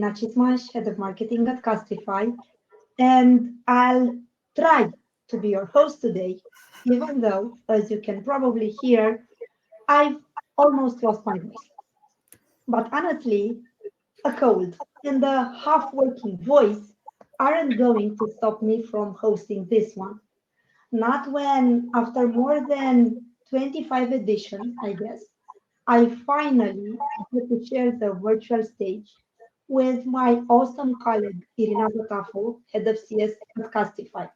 Irina Cismas, Head of Marketing at Custify, and I'll try to be your host today, even though, as you can probably hear, I've almost lost my voice. But honestly, a cold and a half-working voice aren't going to stop me from hosting this one. Not when, after more than 25 editions, I guess, I finally get to share the virtual stage with my awesome colleague, Irina Vatafu, Head of CS at Custify.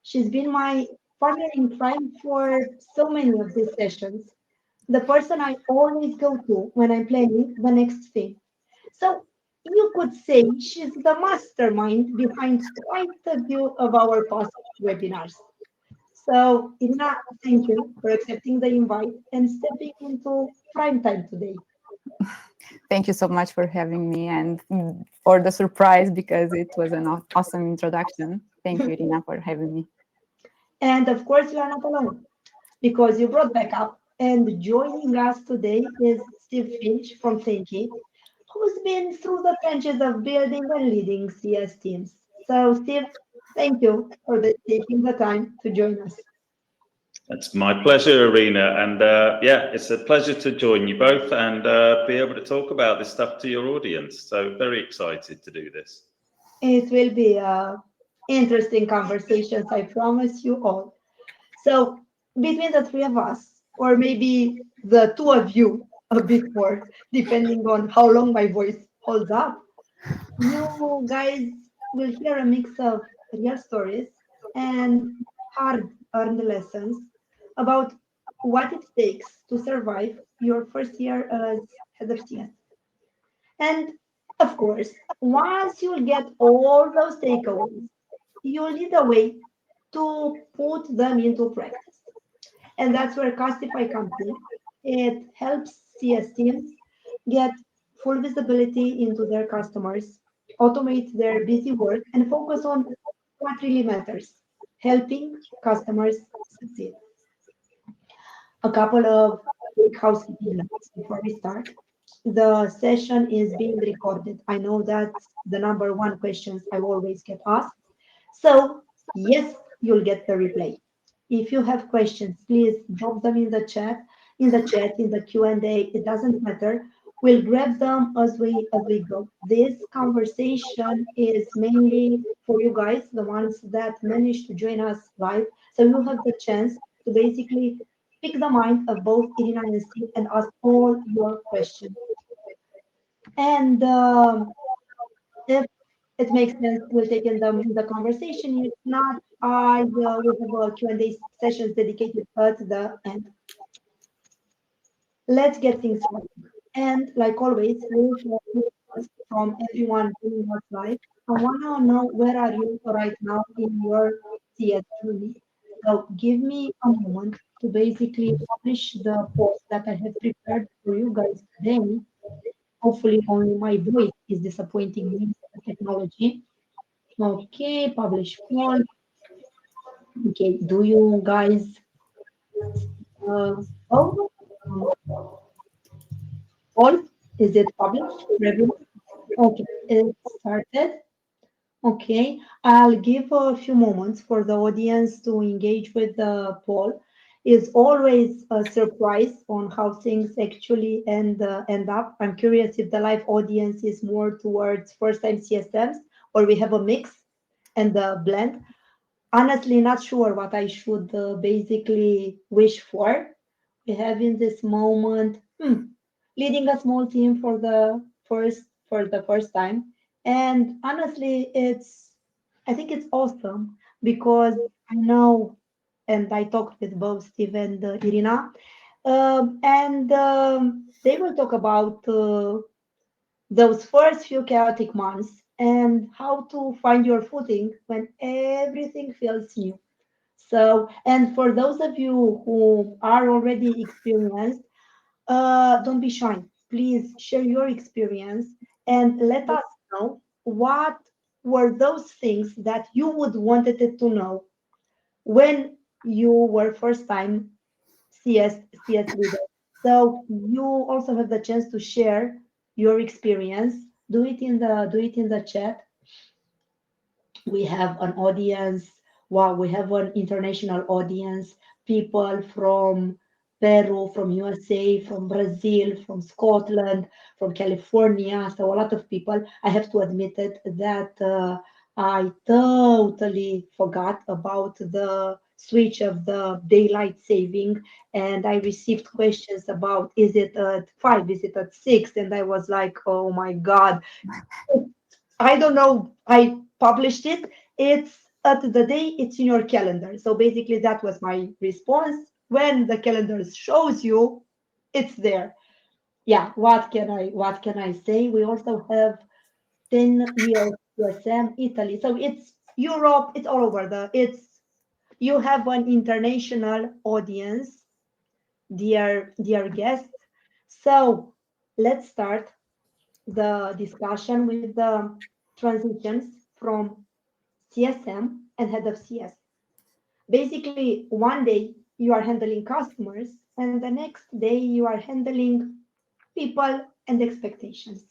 She's been my partner in crime for so many of these sessions, the person I always go to when I'm planning the next thing. So you could say she's the mastermind behind quite a few of our past webinars. So, Irina, thank you for accepting the invite and stepping into prime time today. Thank you so much for having me and for the surprise because it was an awesome introduction. Thank you, Irina, for having me. And of course, you are not alone because you brought back up. And joining us today is Steve Finch from Thinqi, who's been through the trenches of building and leading CS teams. So, Steve, thank you for taking the time to join us. It's my pleasure, Irina, and yeah, it's a pleasure to join you both and be able to talk about this stuff to your audience. So very excited to do this. It will be interesting conversations, I promise you all. So, between the three of us, or maybe the two of you, a bit more, depending on how long my voice holds up, you guys will hear a mix of real stories and hard earned lessons about what it takes to survive your first year as head of CS. And of course, once you get all those takeaways, you'll need a way to put them into practice. And that's where Castify comes in. It helps CS teams get full visibility into their customers, automate their busy work, and focus on what really matters, helping customers succeed. A couple of quick housekeeping notes before we start. The session is being recorded. I know that's the number one questions I always get asked. So, yes, you'll get the replay. If you have questions, please drop them in the Q&A. It doesn't matter. We'll grab them as we go. This conversation is mainly for you guys, the ones that managed to join us live. So you have the chance to basically pick the mind of both Irina and Steve and ask all your questions. And if it makes sense, we'll take in them in the conversation. If not, I will have a Q&A sessions dedicated at the end. Let's get things started. And like always, we'll hear from everyone doing what's live. I want to know where are you right now in your CS journey. So give me a moment to basically publish the post that I have prepared for you guys today. Hopefully, only my voice is disappointing me with the technology. Okay, publish poll. Okay, do you guys oh, poll? Is it published for everyone? Okay, it started. Okay, I'll give a few moments for the audience to engage with the poll. It's always a surprise on how things actually end up. I'm curious if the live audience is more towards first-time CSMs or we have a mix and a blend. Honestly, not sure what I should basically wish for. We have in this moment leading a small team for the first time, and honestly, I think it's awesome because I know, and I talked with both Steve and Irina, and they will talk about those first few chaotic months and how to find your footing when everything feels new. So, and for those of you who are already experienced, don't be shy. Please share your experience and let us know what were those things that you would wanted to know when you were first time CS leader. So you also have the chance to share your experience do it in the chat. We have an audience. Wow, we have an international audience. People from Peru, from USA, from Brazil, from Scotland, from California. So a lot of people. I have to admit it that I totally forgot about the switch of the daylight saving, and I received questions about, is it at 5, is it at 6, and I was like, oh my God, I don't know. I published it. It's at the day, it's in your calendar. So basically, that was my response. When the calendar shows you, it's there. Yeah. What can I say? We also have 10 years USM Italy. So it's Europe. It's all over the. It's you have an international audience, dear guests. So let's start the discussion with the transitions from CSM and head of CS. Basically, one day you are handling customers, and the next day you are handling people and expectations.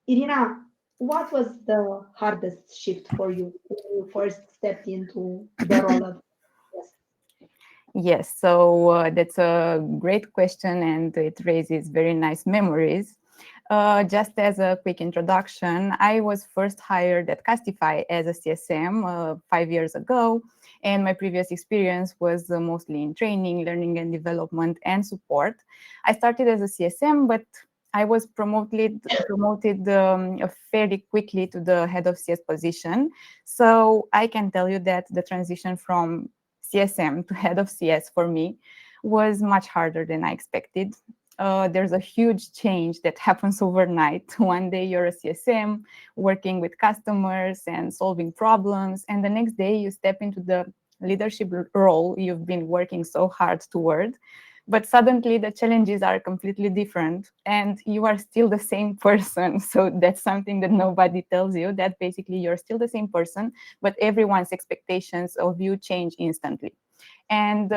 Irina, what was the hardest shift for you when you first stepped into the role of CS? Yes, so that's a great question and it raises very nice memories. Just as a quick introduction, I was first hired at Custify as a CSM 5 years ago, and my previous experience was mostly in training, learning and development, and support. I started as a CSM, but I was promoted fairly quickly to the head of CS position. So I can tell you that the transition from CSM to head of CS for me was much harder than I expected. There's a huge change that happens overnight. One day you're a CSM working with customers and solving problems, and the next day you step into the leadership role you've been working so hard toward. But suddenly the challenges are completely different and you are still the same person. So that's something that nobody tells you, that basically you're still the same person, but everyone's expectations of you change instantly. And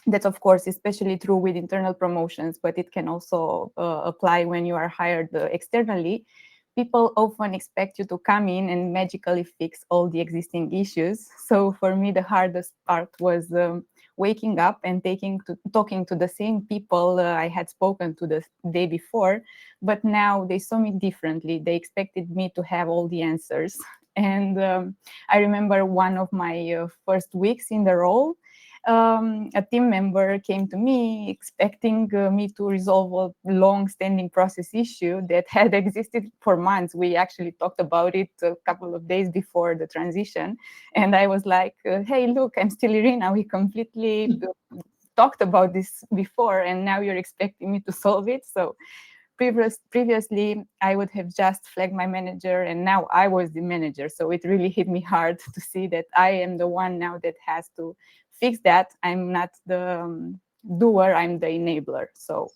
that's, of course, especially true with internal promotions, but it can also apply when you are hired externally. People often expect you to come in and magically fix all the existing issues. So for me, the hardest part was waking up and talking to the same people I had spoken to the day before, but now they saw me differently. They expected me to have all the answers. And I remember one of my first weeks in the role, a team member came to me expecting me to resolve a long-standing process issue that had existed for months. We actually talked about it a couple of days before the transition. And I was like, hey, look, I'm still Irina. We completely talked about this before, and now you're expecting me to solve it. So previously, I would have just flagged my manager, and now I was the manager. So it really hit me hard to see that I am the one now that has to fix that. I'm not the doer, I'm the enabler. So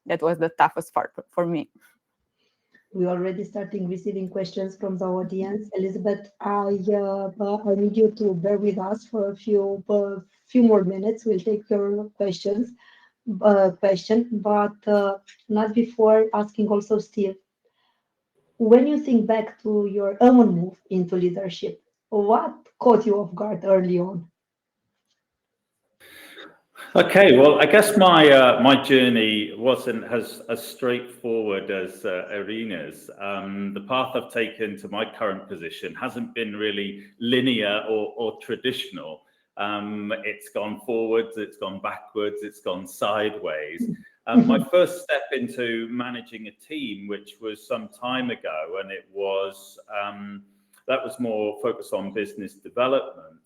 that was the toughest part for me. We're already starting receiving questions from the audience. Elizabeth, I need you to bear with us for a few more minutes. We'll take your question, but not before asking also Steve. When you think back to your own move into leadership, what caught you off guard early on? Okay, well, I guess my journey wasn't as straightforward as Irina's. The path I've taken to my current position hasn't been really linear or traditional. It's gone forwards, it's gone backwards, it's gone sideways. My first step into managing a team, which was some time ago, and it was that was more focused on business development.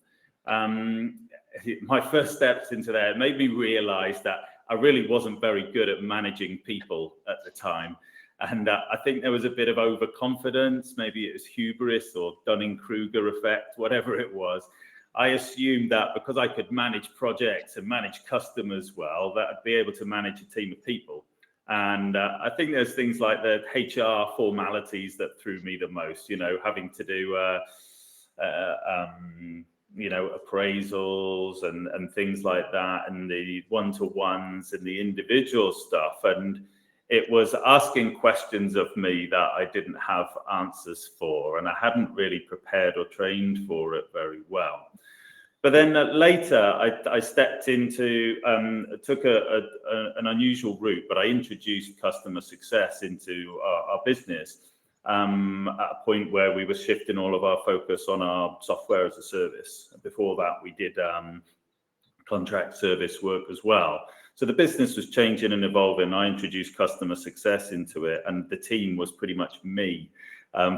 My first steps into there made me realize that I really wasn't very good at managing people at the time. And I think there was a bit of overconfidence, maybe it was hubris or Dunning-Kruger effect, whatever it was. I assumed that because I could manage projects and manage customers well, that I'd be able to manage a team of people. And I think there's things like the HR formalities that threw me the most, having to do appraisals and things like that, and the one-to-ones and the individual stuff. And it was asking questions of me that I didn't have answers for, and I hadn't really prepared or trained for it very well. But then later, I stepped into, took an unusual route, but I introduced customer success into our business at a point where we were shifting all of our focus on our software as a service. Before that, we did contract service work as well. So the business was changing and evolving. I introduced customer success into it, and the team was pretty much me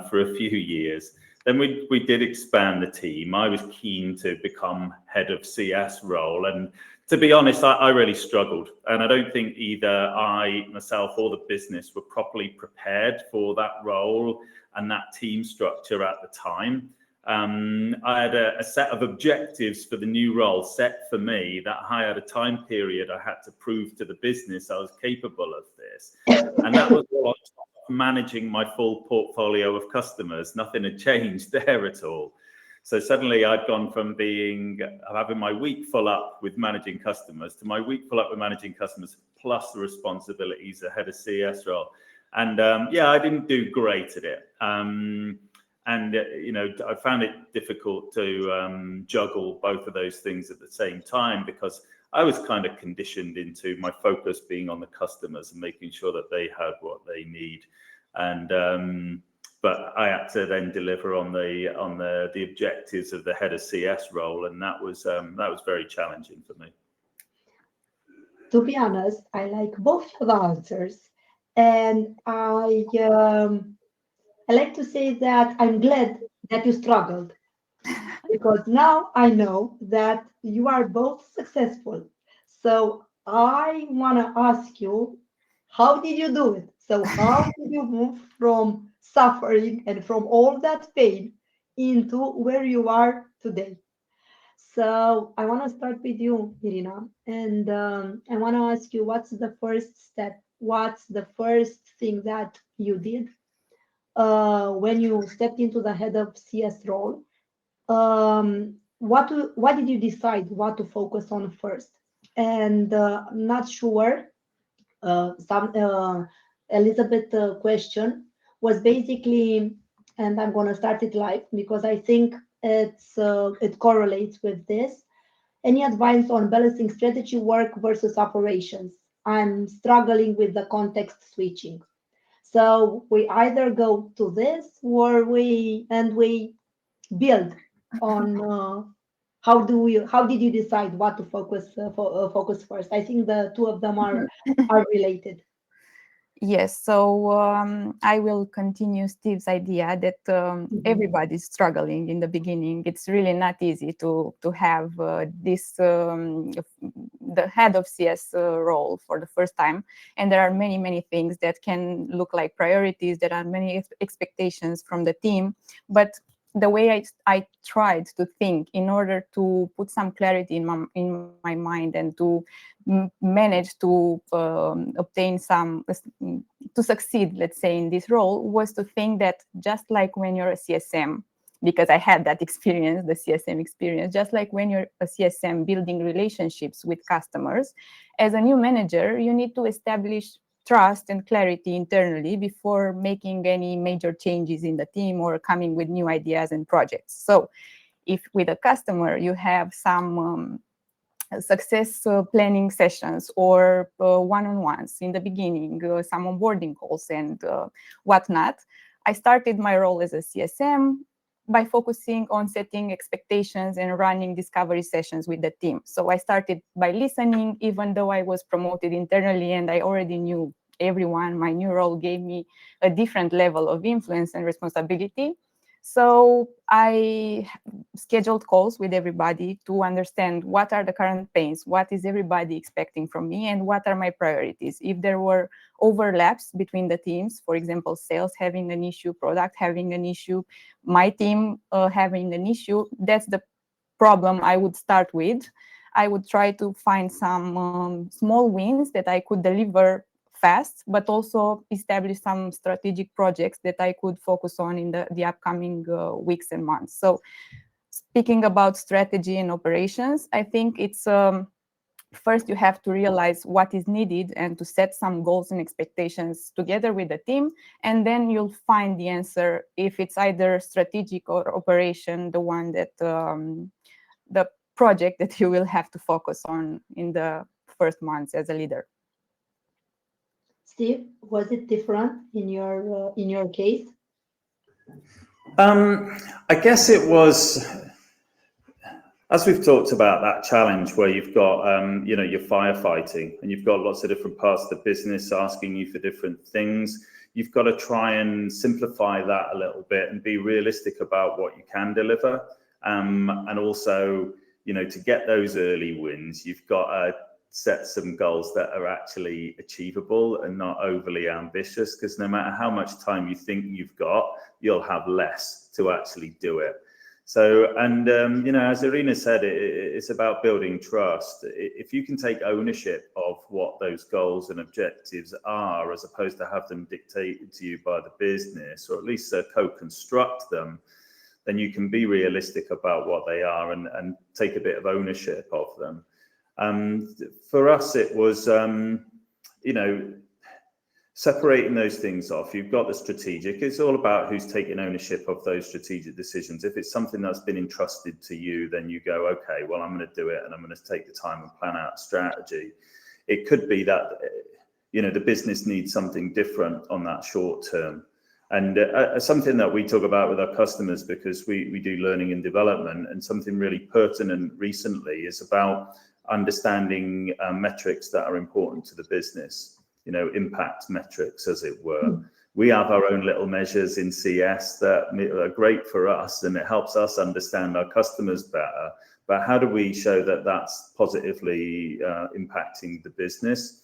for a few years. Then we did expand the team. I was keen to become head of CS role, and to be honest, I really struggled. And I don't think either I, myself, or the business were properly prepared for that role and that team structure at the time. I had a set of objectives for the new role set for me, that I had a time period I had to prove to the business I was capable of this. And that was all on top of managing my full portfolio of customers. Nothing had changed there at all. So suddenly I'd gone from having my week full up with managing customers to my week full up with managing customers plus the responsibilities ahead of CS role. And yeah, I didn't do great at it. And, you know, I found it difficult to juggle both of those things at the same time, because I was kind of conditioned into my focus being on the customers and making sure that they had what they need. And but I had to then deliver on the objectives of the head of CS role, and that was very challenging for me. To be honest, I like both of the answers, and I like to say that I'm glad that you struggled, because now I know that you are both successful. So I want to ask you, how did you do it? So how did you move from suffering and from all that pain into where you are today? So I want to start with you, Irina, and I want to ask you, what's the first step? What's the first thing that you did when you stepped into the head of CS role? What did you decide what to focus on first? And I'm not sure. Some Elizabeth question was basically, and I'm going to start it live because I think it correlates with this. Any advice on balancing strategy work versus operations? I'm struggling with the context switching. So we either go to this, or we build on how did you decide what to focus first? I think the two of them are related. Yes, so I will continue Steve's idea that everybody's struggling in the beginning. It's really not easy to have the head of CS role for the first time. And there are many things that can look like priorities. There are many expectations from the team. But the way I tried to think in order to put some clarity in my mind and to manage to obtain to succeed, let's say, in this role, was to think that just like when you're a CSM, because I had that experience, the CSM experience, just like when you're a CSM building relationships with customers, as a new manager, you need to establish trust and clarity internally before making any major changes in the team or coming with new ideas and projects. So if with a customer you have some success planning sessions or one-on-ones in the beginning, some onboarding calls and whatnot, I started my role as a CSM by focusing on setting expectations and running discovery sessions with the team. So I started by listening, even though I was promoted internally and I already knew everyone. My new role gave me a different level of influence and responsibility. So I scheduled calls with everybody to understand what are the current pains, what is everybody expecting from me, and what are my priorities. If there were overlaps between the teams, for example, sales having an issue, product having an issue, my team having an issue, that's the problem I would start with. I would try to find some small wins that I could deliver fast, but also establish some strategic projects that I could focus on in the upcoming weeks and months. So speaking about strategy and operations, I think it's first you have to realize what is needed and to set some goals and expectations together with the team, and then you'll find the answer if it's either strategic or operation, the one that the project that you will have to focus on in the first months as a leader. Steve, was it different in your case? I guess it was, as we've talked about, that challenge where you've got, you're firefighting and you've got lots of different parts of the business asking you for different things. You've got to try and simplify that a little bit and be realistic about what you can deliver. And also, to get those early wins, you've got to set some goals that are actually achievable and not overly ambitious, because no matter how much time you think you've got, you'll have less to actually do it. So, and, as Irina said, it's about building trust. If you can take ownership of what those goals and objectives are, as opposed to have them dictated to you by the business, or at least co-construct them, then you can be realistic about what they are and take a bit of ownership of them. For us, it was, separating those things off. You've got the strategic. It's all about who's taking ownership of those strategic decisions. If it's something that's been entrusted to you, then you go, okay, well, I'm going to do it and I'm going to take the time and plan out a strategy. It could be that, the business needs something different on that short term. And something that we talk about with our customers, because we do learning and development, and something really pertinent recently is about understanding metrics that are important to the business, impact metrics, as it were. We have our own little measures in CS that are great for us, and it helps us understand our customers better. But how do we show that that's positively impacting the business?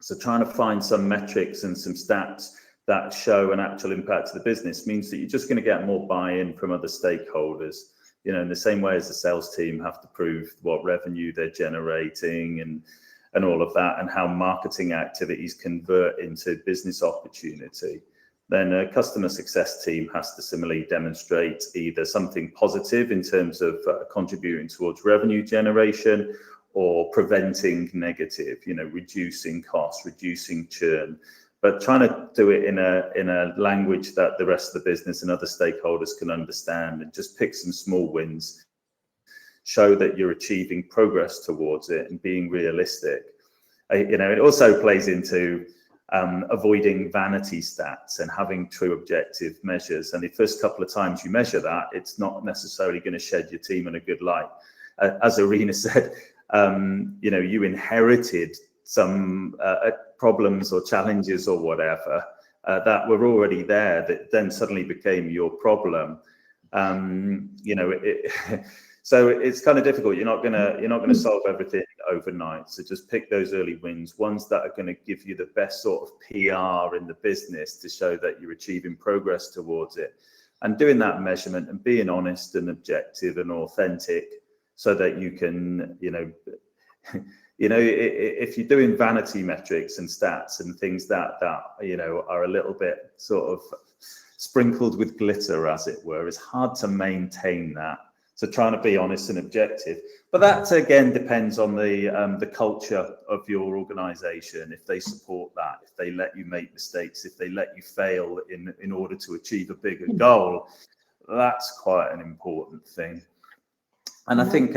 So trying to find some metrics and some stats that show an actual impact to the business means that you're just going to get more buy-in from other stakeholders. In the same way as the sales team have to prove what revenue they're generating and all of that, and how marketing activities convert into business opportunity, then a customer success team has to similarly demonstrate either something positive in terms of contributing towards revenue generation, or preventing negative, reducing costs, reducing churn, but trying to do it in a language that the rest of the business and other stakeholders can understand, and just pick some small wins, show that you're achieving progress towards it, and being realistic. It also plays into avoiding vanity stats and having true objective measures. And the first couple of times you measure that, it's not necessarily going to shed your team in a good light. As Irina said, you inherited some problems or challenges or whatever that were already there, that then suddenly became your problem. So it's kind of difficult. You're not gonna solve everything overnight. So just pick those early wins, ones that are going to give you the best sort of PR in the business to show that you're achieving progress towards it, and doing that measurement and being honest and objective and authentic, so that you can, if you're doing vanity metrics and stats and things that are a little bit sort of sprinkled with glitter, as it were, it's hard to maintain that. So trying to be honest and objective, but that again depends on the culture of your organization. If they support that, if they let you make mistakes, if they let you fail in order to achieve a bigger goal, that's quite an important thing. And I think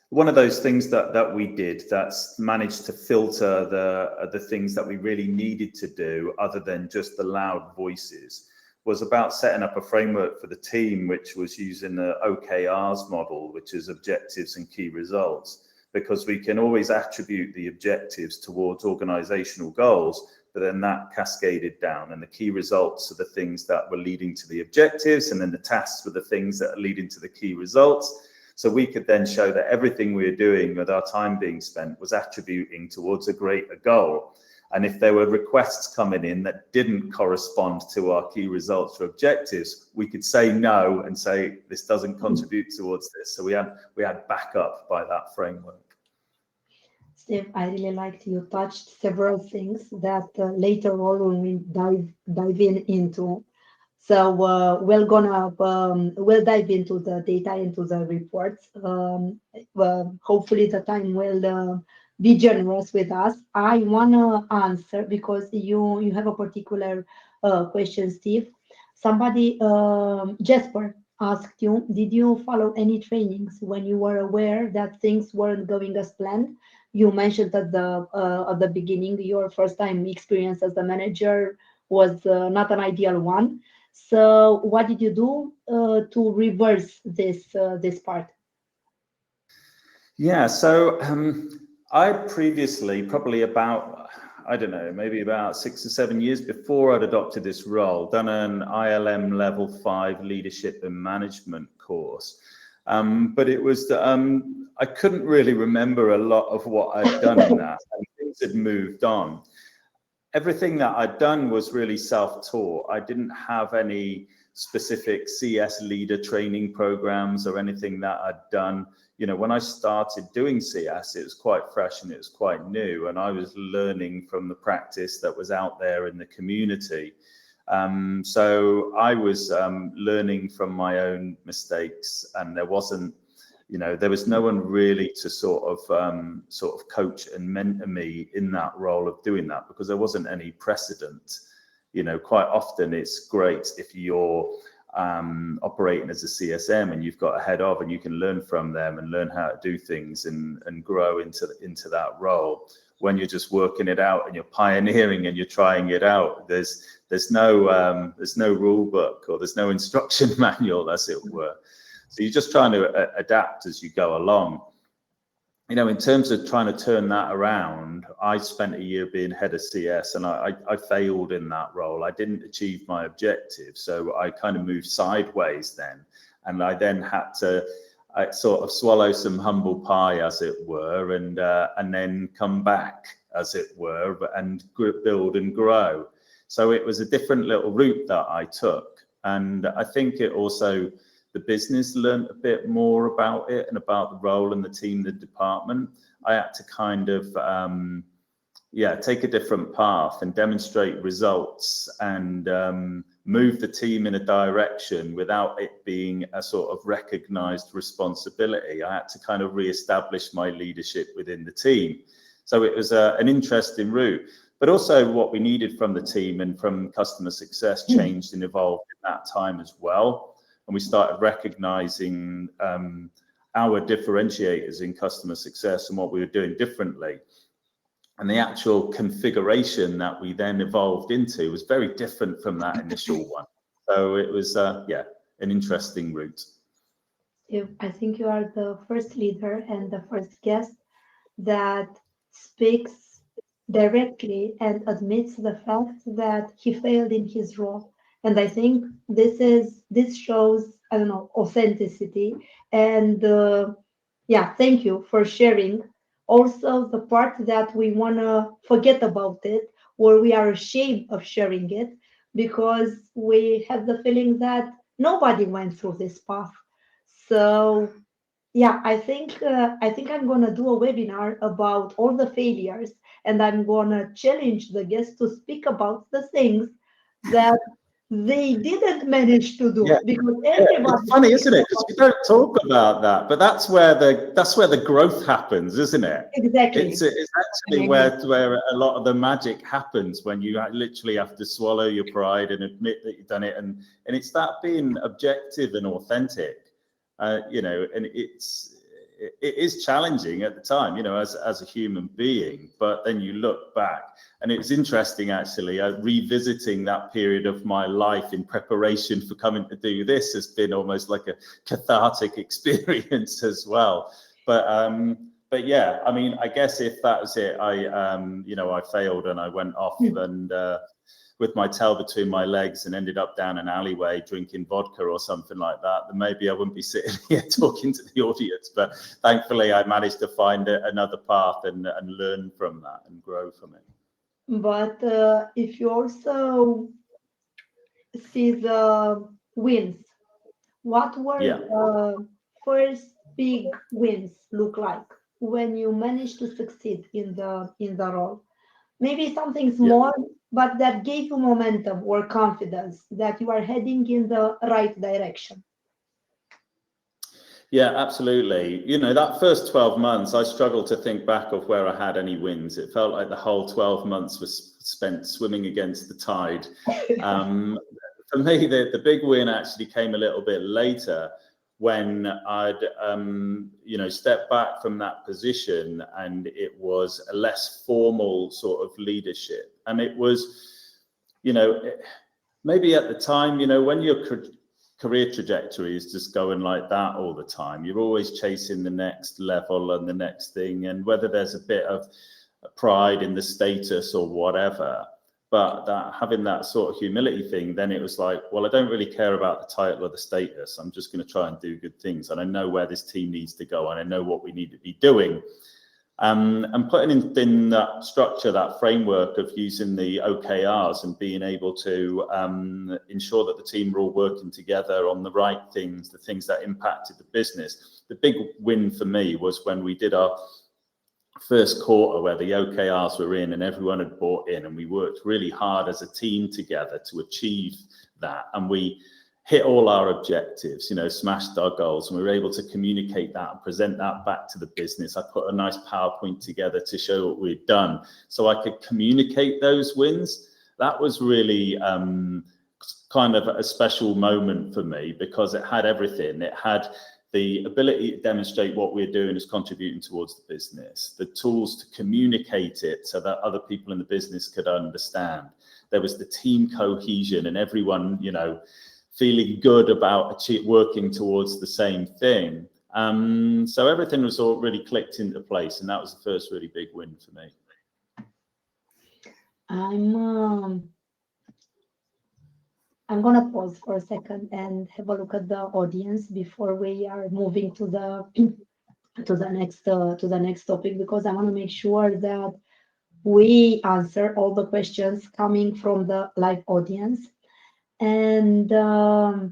one of those things that we did that's managed to filter the things that we really needed to do, other than just the loud voices, was about setting up a framework for the team, which was using the OKRs model, which is objectives and key results, because we can always attribute the objectives towards organizational goals, but then that cascaded down, and the key results are the things that were leading to the objectives, and then the tasks were the things that are leading to the key results. So we could then show that everything we were doing with our time being spent was attributing towards a greater goal. And if there were requests coming in that didn't correspond to our key results or objectives, we could say no and say, this doesn't contribute towards this. So we had backup by that framework. Steve, I really liked you touched several things that later on when we dive into So we'll dive into the data, into the reports. Hopefully the time will be generous with us. I wanna answer because you have a particular question, Steve. Somebody, Jasper, asked you, did you follow any trainings when you were aware that things weren't going as planned? You mentioned at the beginning your first time experience as a manager was not an ideal one. So what did you do to reverse this part? Yeah, so I previously, probably about, I don't know, maybe about 6 or 7 years before I'd adopted this role, done an ILM Level 5 Leadership and Management course. But it was, I couldn't really remember a lot of what I'd done in that, and things had moved on. Everything that I'd done was really self-taught. I didn't have any specific CS leader training programs or anything that I'd done. You know, when I started doing CS, it was quite fresh and it was quite new, and I was learning from the practice that was out there in the community. So I was learning from my own mistakes, and there wasn't, you know, there was no one really to sort of coach and mentor me in that role of doing that, because there wasn't any precedent. You know, quite often it's great if you're operating as a CSM and you've got a head of, and you can learn from them and learn how to do things and grow into that role. When you're just working it out and you're pioneering and you're trying it out, there's no rule book, or there's no instruction manual, as it were. So you're just trying to adapt as you go along. You know, in terms of trying to turn that around, I spent a year being head of CS, and I failed in that role. I didn't achieve my objective, so I kind of moved sideways then. And I then had to sort of swallow some humble pie, as it were, and then come back, as it were, and build and grow. So it was a different little route that I took. And I think it also, the business learned a bit more about it and about the role and the team, the department. I had to kind of, take a different path and demonstrate results and move the team in a direction without it being a sort of recognized responsibility. I had to kind of reestablish my leadership within the team. So it was an interesting route. But also what we needed from the team and from customer success changed and evolved in that time as well. And we started recognizing our differentiators in customer success and what we were doing differently. And the actual configuration that we then evolved into was very different from that initial one. So it was, an interesting route. I think you are the first leader and the first guest that speaks directly and admits the fact that he failed in his role. And I think this shows, I don't know, authenticity. And thank you for sharing. Also, the part that we want to forget about it, or we are ashamed of sharing it, because we have the feeling that nobody went through this path. So yeah, I think I'm gonna do a webinar about all the failures, and I'm gonna challenge the guests to speak about the things that they didn't manage to do, Yeah, because yeah, everybody it's funny, isn't it? Because we don't talk about that, but that's where the growth happens, isn't it? exactly. It's actually where a lot of the magic happens, when you literally have to swallow your pride and admit that you've done it, and it's that being objective and authentic, you know, and it is challenging at the time, you know, as a human being. But then you look back, and it's interesting actually, revisiting that period of my life in preparation for coming to do this has been almost like a cathartic experience as well. But yeah, I mean, I guess if that was it, I failed and I went off and with my tail between my legs and ended up down an alleyway drinking vodka or something like that, then maybe I wouldn't be sitting here talking to the audience. But thankfully, I managed to find another path and learn from that and grow from it. But if you also see the wins, what were Yeah. the first big wins look like when you managed to succeed in the role? Maybe something Yeah. small, but that gave you momentum or confidence that you are heading in the right direction? Yeah, absolutely. You know, that first 12 months, I struggled to think back of where I had any wins. It felt like the whole 12 months was spent swimming against the tide. For me, the big win actually came a little bit later when I'd, you know, stepped back from that position, and it was a less formal sort of leadership. And it was, you know, maybe at the time, you know, when your career trajectory is just going like that all the time, you're always chasing the next level and the next thing, and whether there's a bit of pride in the status or whatever, but that having that sort of humility thing, then it was like, well, I don't really care about the title or the status. I'm just going to try and do good things, and I know where this team needs to go, and I know what we need to be doing. And putting in that structure, that framework of using the OKRs and being able to ensure that the team are all working together on the right things, the things that impacted the business. The big win for me was when we did our first quarter where the OKRs were in and everyone had bought in, and we worked really hard as a team together to achieve that. And we hit all our objectives, you know, smashed our goals, and we were able to communicate that and present that back to the business. I put a nice PowerPoint together to show what we'd done so I could communicate those wins. That was really kind of a special moment for me, because it had everything. It had the ability to demonstrate what we're doing is contributing towards the business, the tools to communicate it so that other people in the business could understand. There was the team cohesion and everyone, you know, feeling good about working towards the same thing. So everything was all really clicked into place, and that was the first really big win for me. I'm gonna pause for a second and have a look at the audience before we are moving to the next topic, because I want to make sure that we answer all the questions coming from the live audience. And I'll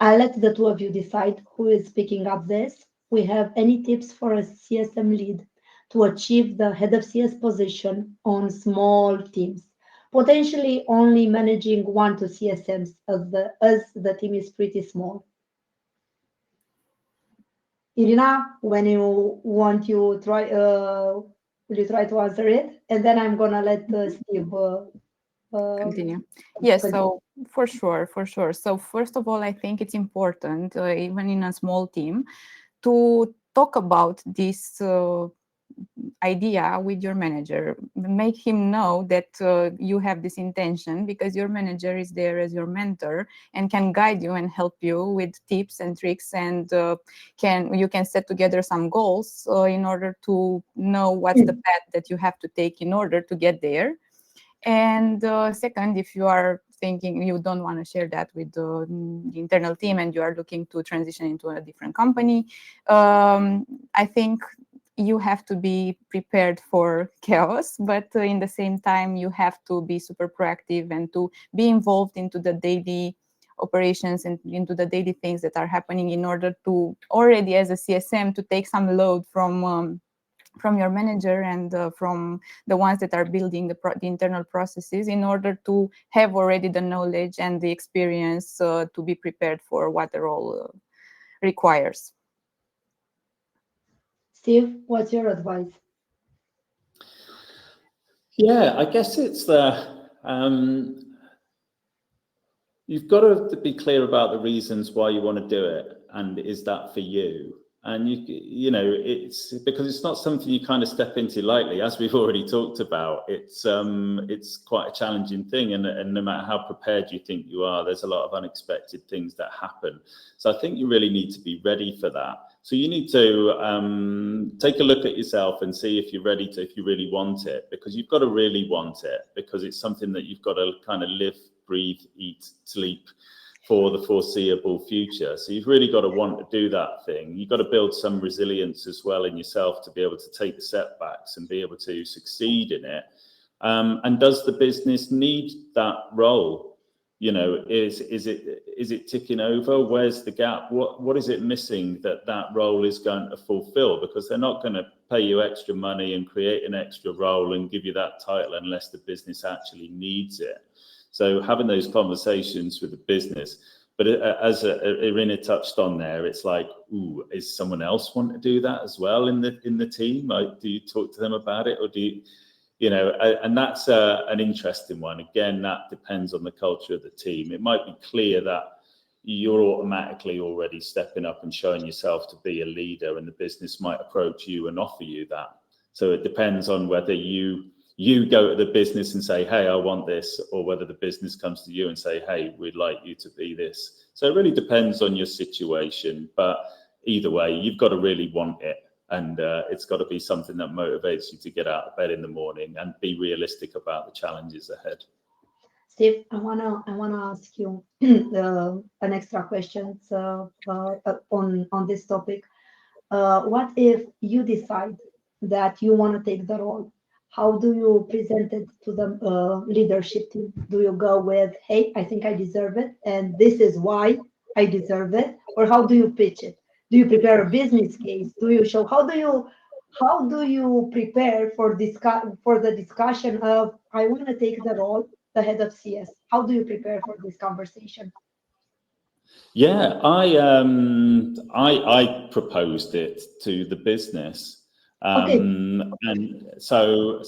let the two of you decide who is picking up this. We have any tips for a CSM lead to achieve the head of CS position on small teams, potentially only managing 1 to CSMs as the team is pretty small? Irina, when you want, you try. Will you try to answer it? And then I'm gonna let Steve continue. Yes, so for sure. So first of all, I think it's important, even in a small team, to talk about this idea with your manager. Make him know that you have this intention, because your manager is there as your mentor and can guide you and help you with tips and tricks, and you can set together some goals in order to know what's the path that you have to take in order to get there. And second, if you are thinking you don't want to share that with the internal team and you are looking to transition into a different company, I think you have to be prepared for chaos, but in the same time, you have to be super proactive and to be involved into the daily operations and into the daily things that are happening, in order to already as a CSM to take some load from your manager and from the ones that are building the internal processes, in order to have already the knowledge and the experience to be prepared for what the role requires. Steve, what's your advice? Yeah, I guess it's you've got to be clear about the reasons why you want to do it, and is that for you? And you know, it's because it's not something you kind of step into lightly, as we've already talked about. It's quite a challenging thing, and no matter how prepared you think you are, there's a lot of unexpected things that happen. So I think you really need to be ready for that. So you need to take a look at yourself and see if you're ready to, if you really want it, because you've got to really want it, because it's something that you've got to kind of live, breathe, eat, sleep for the foreseeable future. So you've really got to want to do that thing. You've got to build some resilience as well in yourself to be able to take the setbacks and be able to succeed in it. And does the business need that role? You know, is it ticking over? Where's the gap? What is it missing that role is going to fulfill? Because they're not going to pay you extra money and create an extra role and give you that title unless the business actually needs it. So having those conversations with the business. But as Irina touched on there, it's like, ooh, is someone else want to do that as well in the team? Like, do you talk to them about it, or do you know? And that's an interesting one. Again, that depends on the culture of the team. It might be clear that you're automatically already stepping up and showing yourself to be a leader, and the business might approach you and offer you that. So it depends on whether you go to the business and say, hey, I want this, or whether the business comes to you and say, hey, we'd like you to be this. So it really depends on your situation, but either way, you've got to really want it. And it's got to be something that motivates you to get out of bed in the morning and be realistic about the challenges ahead. Steve, I wanna ask you an extra question on this topic. What if you decide that you want to take the role? How do you present it to the leadership team? Do you go with, hey, I think I deserve it, and this is why I deserve it? Or how do you pitch it? Do you prepare a business case? Do you show, how do you prepare for the discussion of, I want to take the role, the head of CS? How do you prepare for this conversation? Yeah, I proposed it to the business. Okay. And so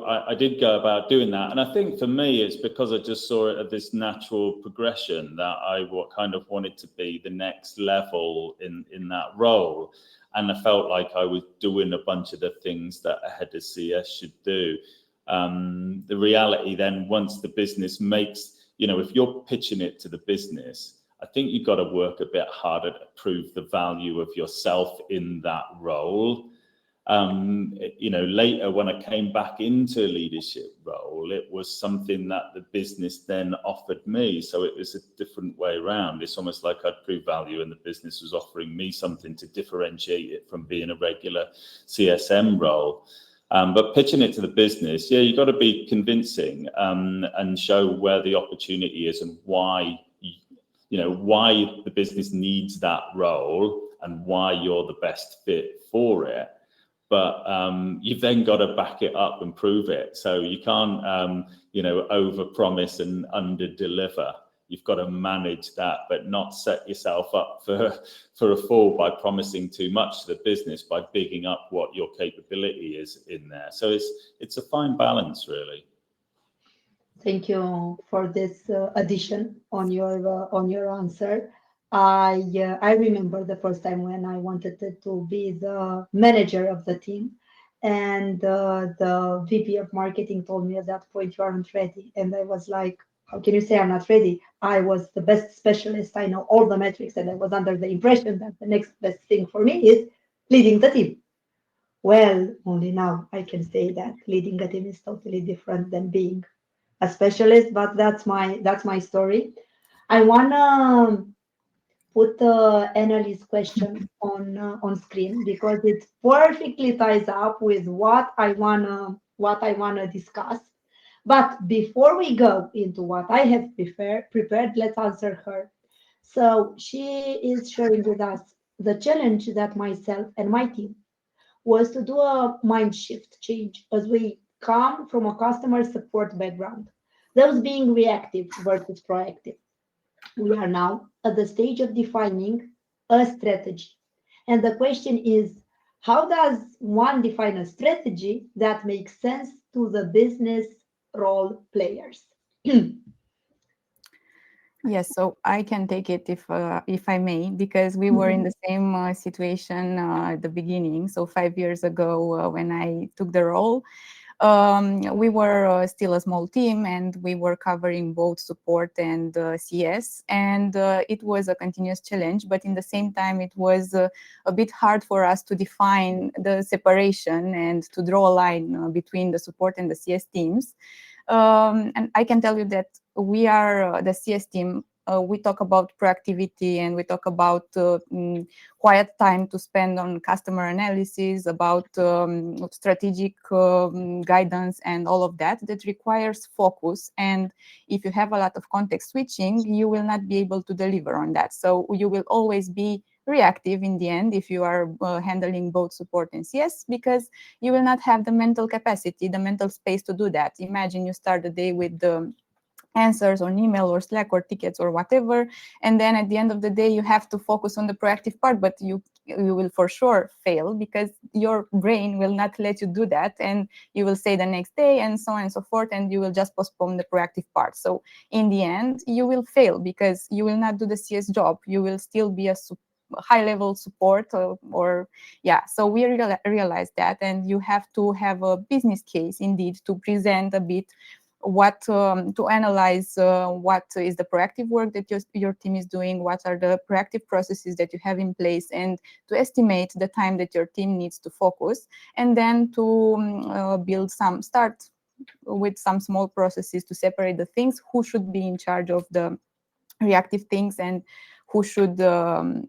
I did go about doing that. And I think for me, it's because I just saw it as this natural progression that I kind of wanted to be the next level in that role. And I felt like I was doing a bunch of the things that a head of CS should do. The reality then, once the business makes, you know, if you're pitching it to the business, I think you've got to work a bit harder to prove the value of yourself in that role. You know, later when I came back into leadership role, it was something that the business then offered me. So it was a different way around. It's almost like I'd prove value and the business was offering me something to differentiate it from being a regular CSM role. But pitching it to the business, yeah, you've got to be convincing and show where the opportunity is and why, you know, why the business needs that role and why you're the best fit for it. But you've then got to back it up and prove it. So you can't, you know, over-promise and under-deliver. You've got to manage that, but not set yourself up for a fall by promising too much to the business, by bigging up what your capability is in there. So it's a fine balance, really. Thank you for this addition on your answer. I remember the first time when I wanted to be the manager of the team, and the VP of marketing told me at that point, you aren't ready. And I was like, how can you say I'm not ready? I was the best specialist. I know all the metrics, and I was under the impression that the next best thing for me is leading the team. Well, only now I can say that leading a team is totally different than being a specialist, but that's my story. I wanna put the analyst question on screen because it perfectly ties up with what I wanna discuss. But before we go into what I have prepared, let's answer her. So she is sharing with us the challenge that myself and my team was to do a mind shift change as we come from a customer support background. Those being reactive versus proactive. We are now at the stage of defining a strategy. And the question is, how does one define a strategy that makes sense to the business role players? Yes, so I can take it if I may, because we were in the same situation at the beginning. So 5 years ago, when I took the role, we were still a small team, and we were covering both support and CS, and it was a continuous challenge. But in the same time, it was a bit hard for us to define the separation and to draw a line between the support and the CS teams. And I can tell you that we are the CS team we talk about proactivity, and we talk about quiet time to spend on customer analysis, about strategic guidance and all of that, that requires focus. And if you have a lot of context switching, you will not be able to deliver on that. So you will always be reactive in the end if you are handling both support and CS, because you will not have the mental capacity, the mental space to do that. Imagine you start the day with the answers on email or Slack or tickets or whatever, and then at the end of the day you have to focus on the proactive part, but you will for sure fail because your brain will not let you do that, and you will say the next day and so on and so forth, and you will just postpone the proactive part. So in the end you will fail because you will not do the CS job. You will still be a high level support or yeah. So we realized that, and you have to have a business case indeed to present a bit what to analyze what is the proactive work that your team is doing, what are the proactive processes that you have in place, and to estimate the time that your team needs to focus, and then to start with some small processes to separate the things, who should be in charge of the reactive things and who should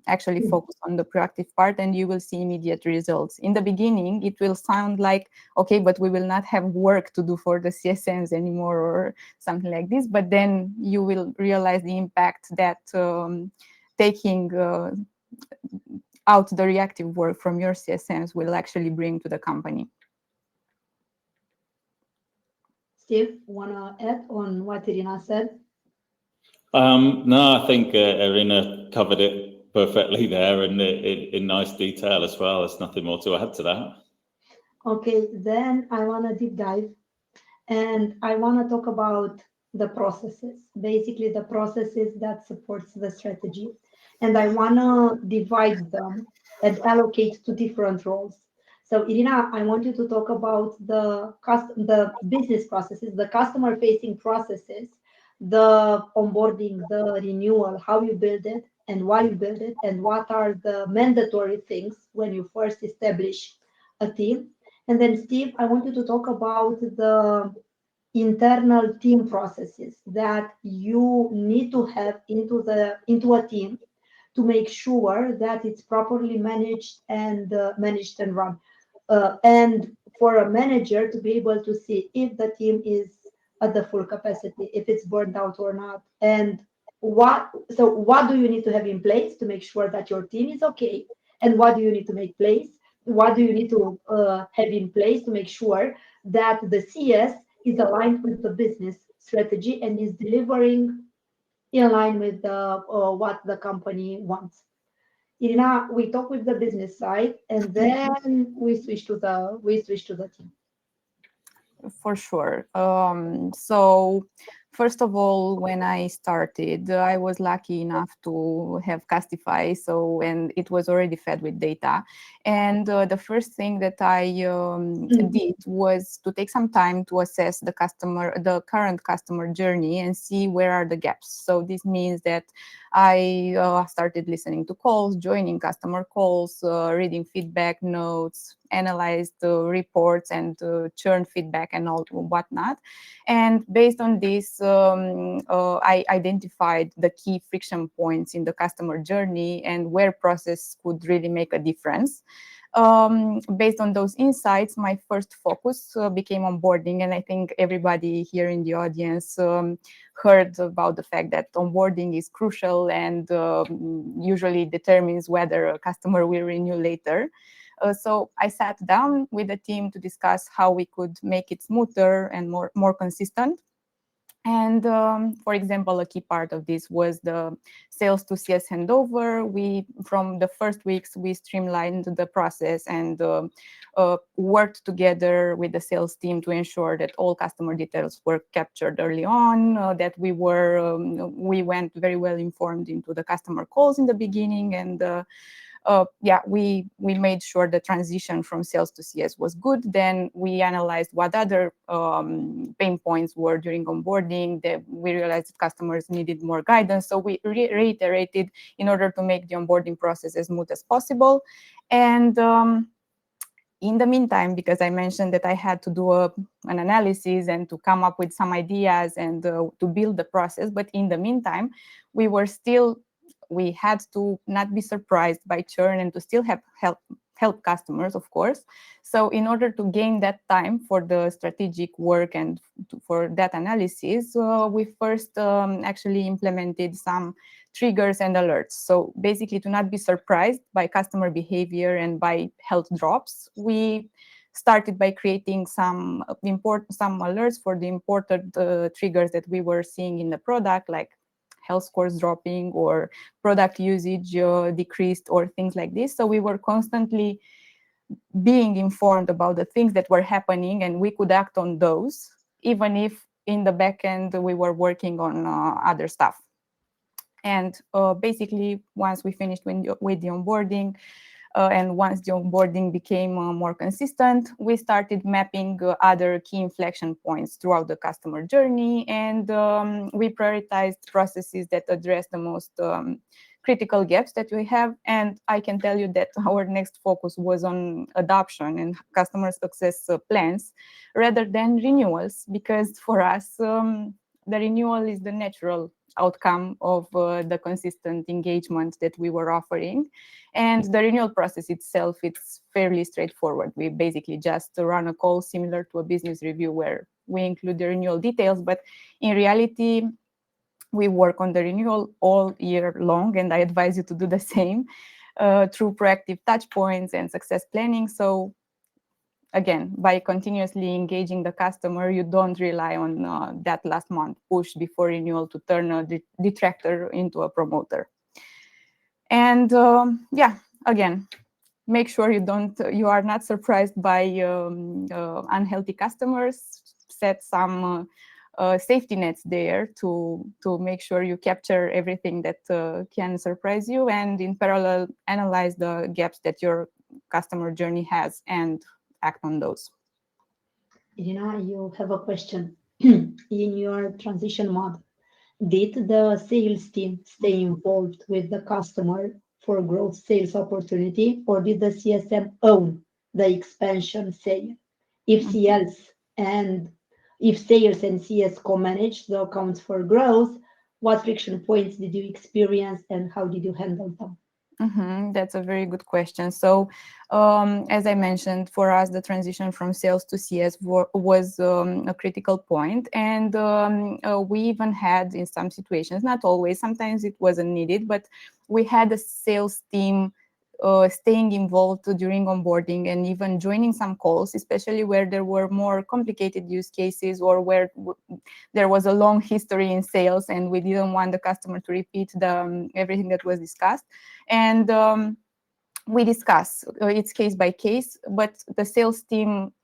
actually focus on the proactive part, and you will see immediate results. In the beginning, it will sound like, okay, but we will not have work to do for the CSMs anymore or something like this, but then you will realize the impact that taking out the reactive work from your CSMs will actually bring to the company. Steve, want to add on what Irina said? No, I think Irina covered it perfectly there and in nice detail as well. There's nothing more to add to that. Okay, then I want to deep dive, and I want to talk about the processes, basically the processes that supports the strategy. And I want to divide them and allocate to different roles. So Irina, I want you to talk about the business processes, the customer facing processes, the onboarding, the renewal, how you build it and why you build it, and what are the mandatory things when you first establish a team. And then Steve, I want you to talk about the internal team processes that you need to have into a team to make sure that it's properly managed and run, and for a manager to be able to see if the team is at the full capacity, if it's burned out or not, and what do you need to have in place to make sure that your team is okay, and what do you need to have in place to make sure that the CS is aligned with the business strategy and is delivering in line with what the company wants. Irina, we talk with the business side, and then we switch to the team. For sure. So first of all, when I started, I was lucky enough to have Custify, and it was already fed with data. And the first thing that I did was to take some time to assess the current customer journey and see where are the gaps. So this means that I started listening to calls, joining customer calls, reading feedback notes, analyzed reports and churn feedback and all whatnot. And based on this, I identified the key friction points in the customer journey and where process could really make a difference. Based on those insights, my first focus became onboarding, and I think everybody here in the audience heard about the fact that onboarding is crucial and usually determines whether a customer will renew later. So I sat down with the team to discuss how we could make it smoother and more consistent. And for example, a key part of this was the sales to CS handover. From the first weeks, we streamlined the process and worked together with the sales team to ensure that all customer details were captured early on, that we went very well informed into the customer calls in the beginning, and we made sure the transition from sales to CS was good. Then we analyzed what other pain points were during onboarding. That we realized that customers needed more guidance. So we reiterated in order to make the onboarding process as smooth as possible. And in the meantime, because I mentioned that I had to do an analysis and to come up with some ideas and to build the process, but in the meantime, we had to not be surprised by churn and to still have help customers, of course. So in order to gain that time for the strategic work and for that analysis, we first actually implemented some triggers and alerts. So basically, to not be surprised by customer behavior and by health drops, we started by creating some alerts for the important triggers that we were seeing in the product, like health scores dropping or product usage decreased or things like this. So we were constantly being informed about the things that were happening, and we could act on those, even if in the back end we were working on other stuff. And basically, once we finished with the onboarding, and once the onboarding became more consistent, we started mapping other key inflection points throughout the customer journey, and we prioritized processes that address the most critical gaps that we have. And I can tell you that our next focus was on adoption and customer success plans rather than renewals, because for us, the renewal is the natural outcome of the consistent engagement that we were offering. And the renewal process itself, it's fairly straightforward. We basically just run a call similar to a business review where we include the renewal details, but in reality, we work on the renewal all year long, and I advise you to do the same through proactive touch points and success planning. So again, by continuously engaging the customer, you don't rely on that last month push before renewal to turn a detractor into a promoter. And yeah, again, make sure you are not surprised by unhealthy customers. Set some safety nets there to make sure you capture everything that can surprise you, and in parallel analyze the gaps that your customer journey has and act on those. Irina, you have a question. In your transition model, did the sales team stay involved with the customer for growth sales opportunity, or did the CSM own the expansion sale? If sales and if sales and CS co-manage the accounts for growth, what friction points did you experience and how did you handle them? That's a very good question. So, as I mentioned, for us, the transition from sales to CS was a critical point. And we even had, in some situations, not always, sometimes it wasn't needed, but we had a sales team staying involved during onboarding and even joining some calls, especially where there were more complicated use cases or where there was a long history in sales and we didn't want the customer to repeat everything that was discussed. And we discuss, it's case by case, but the sales team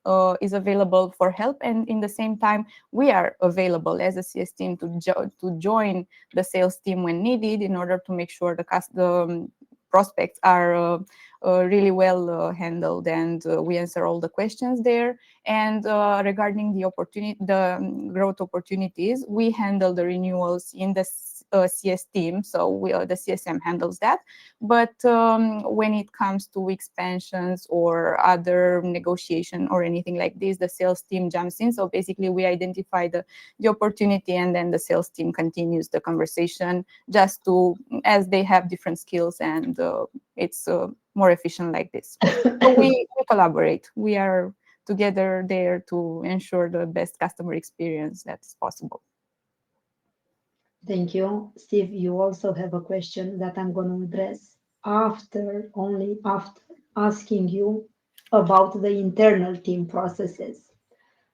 is available for help. And in the same time, we are available as a CS team to join the sales team when needed in order to make sure the prospects are really well handled, and we answer all the questions there. And regarding the growth opportunities, we handle the renewals in the CS team, so the CSM handles that. But when it comes to expansions or other negotiation or anything like this, the sales team jumps in. So basically, we identify the opportunity, and then the sales team continues the conversation, as they have different skills, and it's more efficient like this. So we collaborate. We are together there to ensure the best customer experience that's possible. Thank you. Steve, you also have a question that I'm going to address only after asking you about the internal team processes,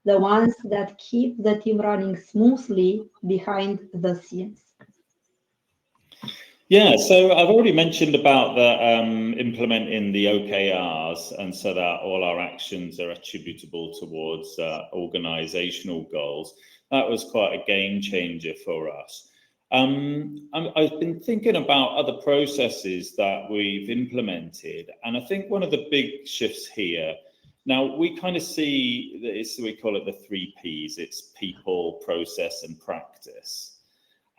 the ones that keep the team running smoothly behind the scenes. Yeah, so I've already mentioned about the implementing the OKRs, and so that all our actions are attributable towards organizational goals. That was quite a game changer for us. I've been thinking about other processes that we've implemented, and I think one of the big shifts here, now we kind of see this, we call it the 3 Ps. It's people, process, and practice.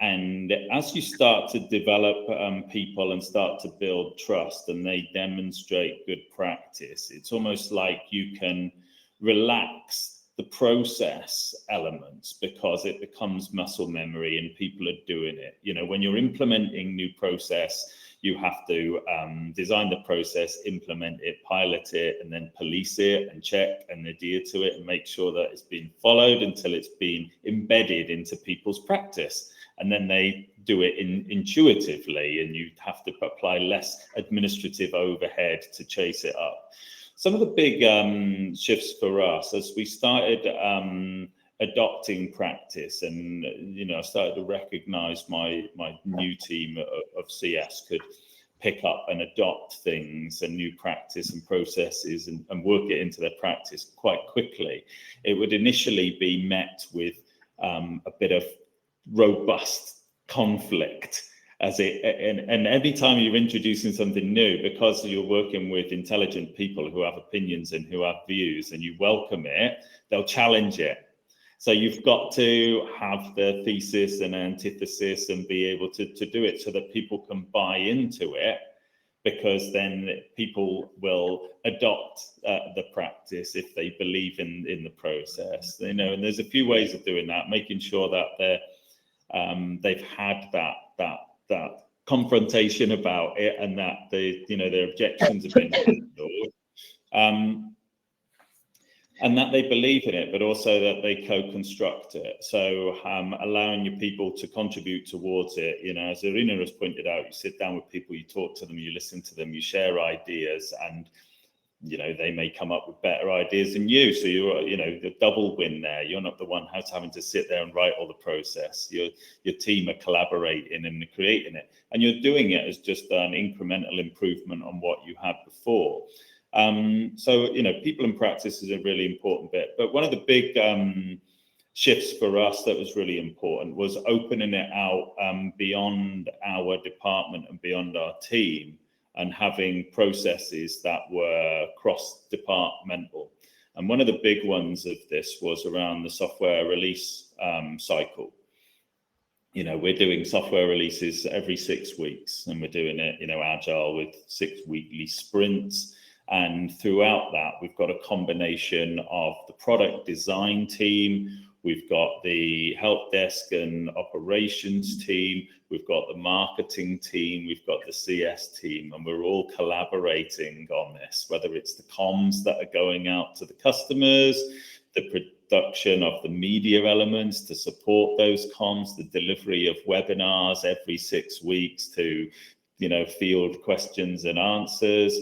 And as you start to develop people and start to build trust, and they demonstrate good practice, it's almost like you can relax the process elements because it becomes muscle memory and people are doing it. You know, when you're implementing new process, you have to design the process, implement it, pilot it, and then police it and check and adhere to it and make sure that it's been followed until it's been embedded into people's practice. And then they do it intuitively, and you have to apply less administrative overhead to chase it up. Some of the big shifts for us as we started adopting practice, and you know, I started to recognize my new team of CS could pick up and adopt things and new practice and processes and work it into their practice quite quickly. It would initially be met with a bit of robust conflict and every time you're introducing something new, because you're working with intelligent people who have opinions and who have views, and you welcome it, they'll challenge it. So you've got to have the thesis and antithesis and be able to do it so that people can buy into it, because then people will adopt the practice if they believe in the process. You know, and there's a few ways of doing that, making sure that they've had that confrontation about it, and that their objections have been handled, and that they believe in it, but also that they co-construct it. So allowing your people to contribute towards it. You know, as Irina has pointed out, you sit down with people, you talk to them, you listen to them, you share ideas, and you know, they may come up with better ideas than you. So you're, you know, the double win there. You're not the one who's having to sit there and write all the process. Your team are collaborating and creating it, and you're doing it as just an incremental improvement on what you had before. So, you know, people in practice is a really important bit. But one of the big shifts for us that was really important was opening it out beyond our department and beyond our team, and having processes that were cross-departmental. And one of the big ones of this was around the software release cycle. You know, we're doing software releases every 6 weeks, and we're doing it, you know, agile with 6 weekly sprints. And throughout that, we've got a combination of the product design team, we've got the help desk and operations team, we've got the marketing team, we've got the CS team, and we're all collaborating on this, whether it's the comms that are going out to the customers, the production of the media elements to support those comms, the delivery of webinars every 6 weeks to, you know, field questions and answers.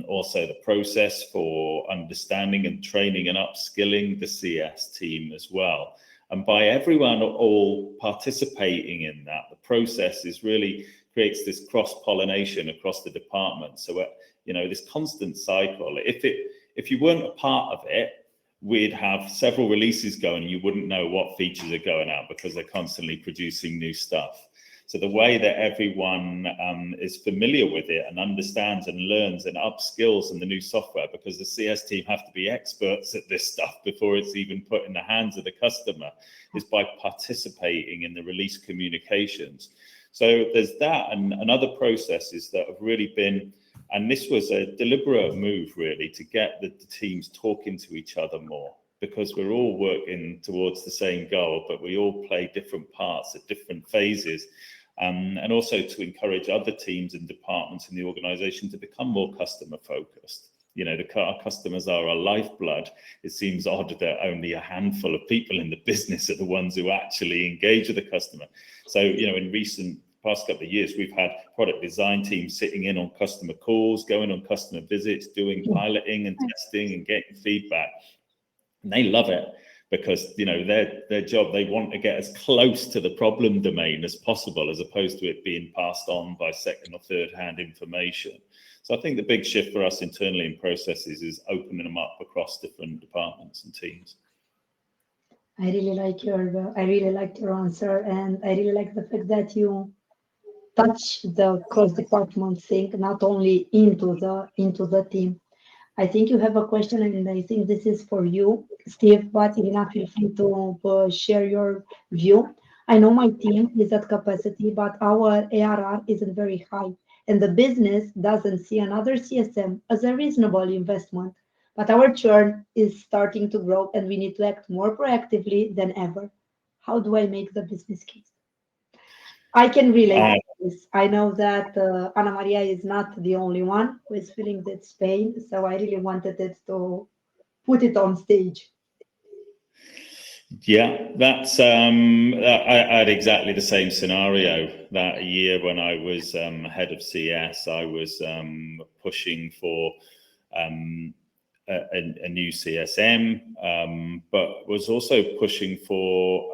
Also the process for understanding and training and upskilling the CS team as well. And by everyone all participating in that, the process is really creates this cross-pollination across the department. So, you know, this constant cycle, if you weren't a part of it, we'd have several releases going, you wouldn't know what features are going out because they're constantly producing new stuff. So the way that everyone is familiar with it and understands and learns and upskills in the new software, because the CS team have to be experts at this stuff before it's even put in the hands of the customer, is by participating in the release communications. So there's that and other processes that have really been, and this was a deliberate move really to get the teams talking to each other more, because we're all working towards the same goal, but we all play different parts at different phases. And also to encourage other teams and departments in the organization to become more customer focused. You know, our customers are our lifeblood. It seems odd that only a handful of people in the business are the ones who actually engage with the customer. So, you know, in past couple of years, we've had product design teams sitting in on customer calls, going on customer visits, doing piloting and testing and getting feedback. And they love it, because, you know, their job, they want to get as close to the problem domain as possible, as opposed to it being passed on by second or third hand information. So I think the big shift for us internally in processes is opening them up across different departments and teams. I really liked your answer, and I really like the fact that you touch the cross-department thing, not only into the team. I think you have a question, and I think this is for you, Steve, but Irina, feel free to share your view. I know my team is at capacity, but our ARR isn't very high, and the business doesn't see another CSM as a reasonable investment. But our churn is starting to grow, and we need to act more proactively than ever. How do I make the business case? I can relate Uh, to this. I know that Ana Maria is not the only one who is feeling this pain, so I really wanted it to put it on stage. Yeah, that's I had exactly the same scenario that year when I was head of CS. I was pushing for a new CSM, but was also pushing for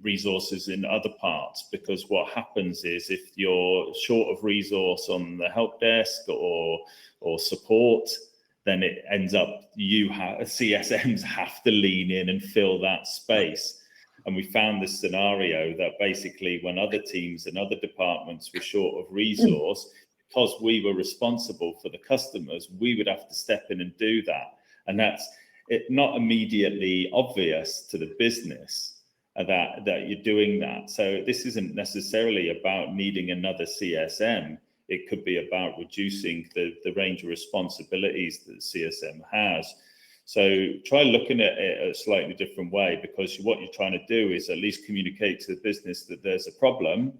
resources in other parts, because what happens is if you're short of resource on the help desk or support, then it ends up CSMs have to lean in and fill that space. And we found this scenario that basically when other teams and other departments were short of resource, because we were responsible for the customers, we would have to step in and do that. And that's not immediately obvious to the business that you're doing that. So this isn't necessarily about needing another CSM. It could be about reducing the range of responsibilities that the CSM has. So try looking at it a slightly different way, because what you're trying to do is at least communicate to the business that there's a problem.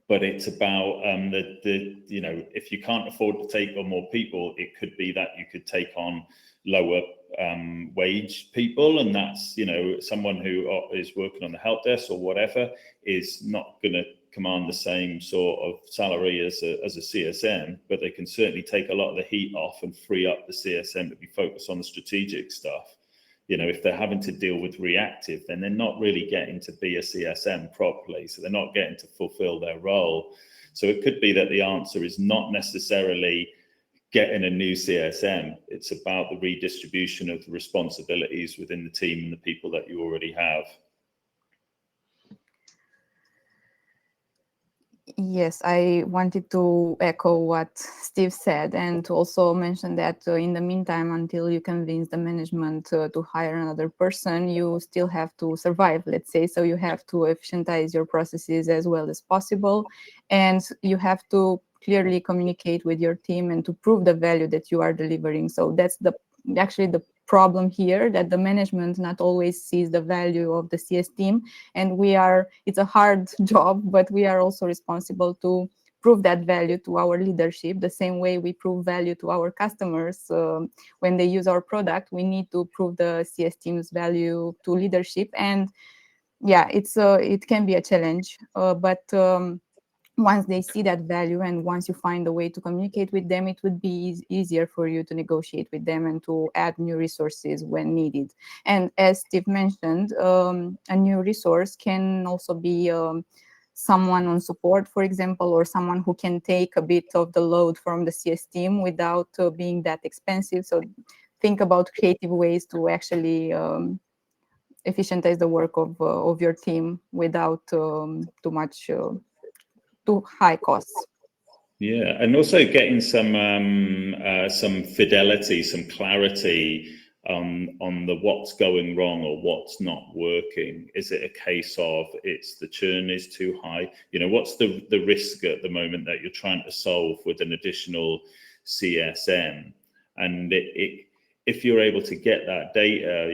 But it's about if you can't afford to take on more people, it could be that you could take on lower wage people, and that's someone who is working on the help desk or whatever is not going to command the same sort of salary as a CSM, but they can certainly take a lot of the heat off and free up the CSM to be focused on the strategic stuff. If they're having to deal with reactive, then they're not really getting to be a CSM properly. So they're not getting to fulfill their role. So it could be that the answer is not necessarily getting a new CSM. It's about the redistribution of the responsibilities within the team and the people that you already have. Yes, I wanted to echo what Steve said, and to also mention that in the meantime, until you convince the management to hire another person, you still have to survive, let's say. So you have to efficientize your processes as well as possible, and you have to clearly communicate with your team and to prove the value that you are delivering. So that's actually the problem here, that the management not always sees the value of the CS team, and it's a hard job, but we are also responsible to prove that value to our leadership, the same way we prove value to our customers. When they use our product, we need to prove the CS team's value to leadership. And yeah, it can be a challenge, but once they see that value and once you find a way to communicate with them, it would be easier for you to negotiate with them and to add new resources when needed. And as Steve mentioned, a new resource can also be someone on support, for example, or someone who can take a bit of the load from the CS team without being that expensive. So think about creative ways to actually efficientize the work of your team without too high costs. Yeah, and also getting some fidelity, some clarity on the what's going wrong or what's not working. Is it a case of the churn is too high? What's the risk at the moment that you're trying to solve with an additional CSM? And if you're able to get that data,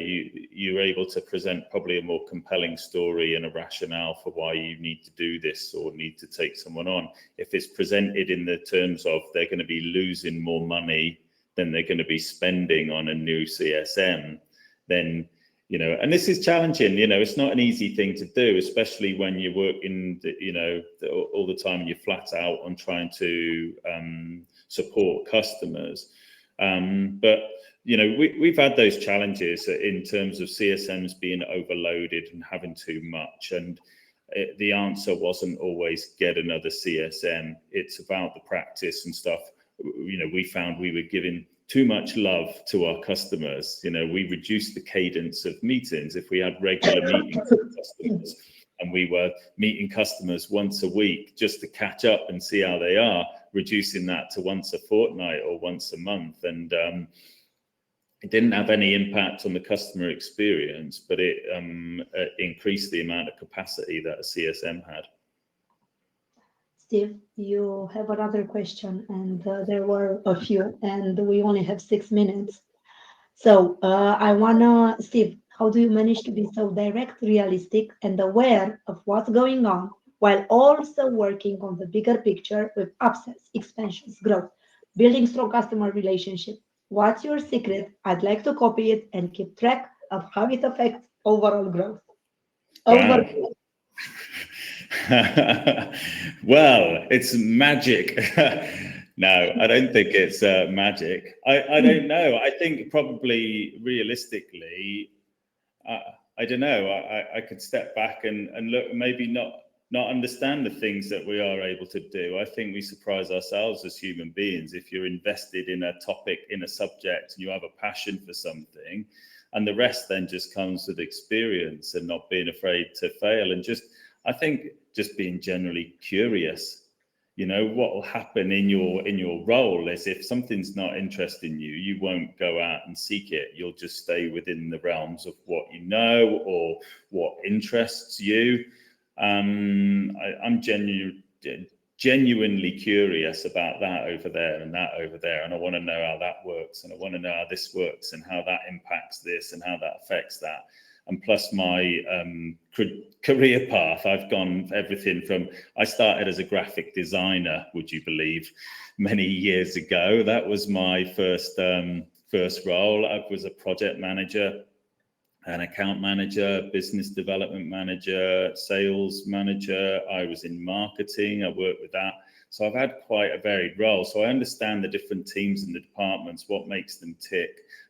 you're able to present probably a more compelling story and a rationale for why you need to do this or need to take someone on. If it's presented in the terms of they're going to be losing more money than they're going to be spending on a new CSM, then, and this is challenging, it's not an easy thing to do, especially when you're working, all the time you're flat out on trying to support customers. But we've had those challenges in terms of CSMs being overloaded and having too much. And the answer wasn't always get another CSM. It's about the practice and stuff. We found we were giving too much love to our customers. We reduced the cadence of meetings. If we had regular meetings with customers and we were meeting customers once a week just to catch up and see how they are, reducing that to once a fortnight or once a month. And It didn't have any impact on the customer experience, but it increased the amount of capacity that a CSM had. Steve, you have another question, and there were a few, and we only have 6 minutes. So I wanna, Steve, how do you manage to be so direct, realistic, and aware of what's going on while also working on the bigger picture with upsells, expansions, growth, building strong customer relationship? What's your secret? I'd like to copy it and keep track of how it affects overall growth. Wow. Well, it's magic. No, I don't think it's magic. I don't know. I think probably realistically, I don't know. I could step back and look, maybe not understand the things that we are able to do. I think we surprise ourselves as human beings. If you're invested in a topic, in a subject, and you have a passion for something, and the rest then just comes with experience and not being afraid to fail, and I think just being generally curious. You know, what will happen in your role is if something's not interesting you, you won't go out and seek it. You'll just stay within the realms of what you know or what interests you. I'm genuinely curious about that over there and that over there, and I want to know how that works, and I want to know how this works and how that impacts this and how that affects that. And plus my career path, I've gone everything from, I started as a graphic designer, would you believe, many years ago. That was my first role. I was a project manager, an account manager, business development manager, sales manager. I was in marketing. I worked with that. So I've had quite a varied role. So I understand the different teams and the departments, what makes them tick.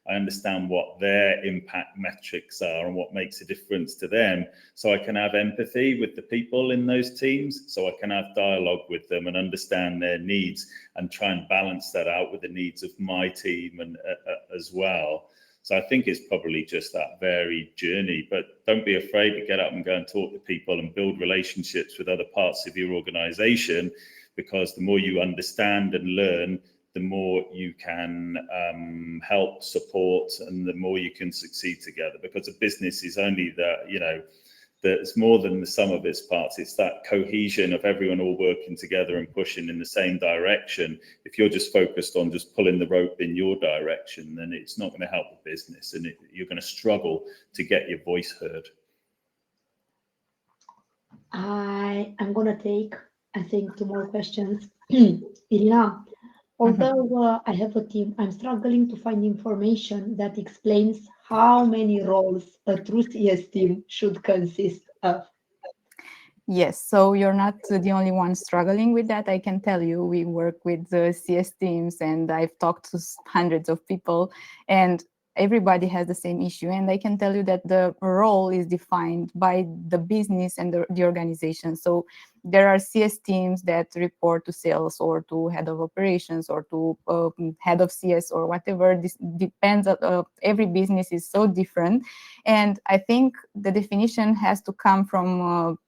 I understand what their impact metrics are and what makes a difference to them. So I can have empathy with the people in those teams. So I can have dialogue with them and understand their needs and try and balance that out with the needs of my team and as well. So I think it's probably just that varied journey, but don't be afraid to get up and go and talk to people and build relationships with other parts of your organization, because the more you understand and learn, the more you can help, support, and the more you can succeed together. Because a business is only that, you know, it's more than the sum of its parts. It's that cohesion of everyone all working together and pushing in the same direction. If you're just focused on just pulling the rope in your direction, then it's not going to help the business, and you're going to struggle to get your voice heard. I'm going to take, I think, 2 more questions. Irina, although I have a team, I'm struggling to find information that explains how many roles a true CS team should consist of. Yes, so you're not the only one struggling with that. I can tell you, we work with the CS teams, and I've talked to hundreds of people, and everybody has the same issue. And I can tell you that the role is defined by the business and the organization. So there are CS teams that report to sales or to head of operations or to head of CS or whatever. This depends on every business is so different. And I think the definition has to come from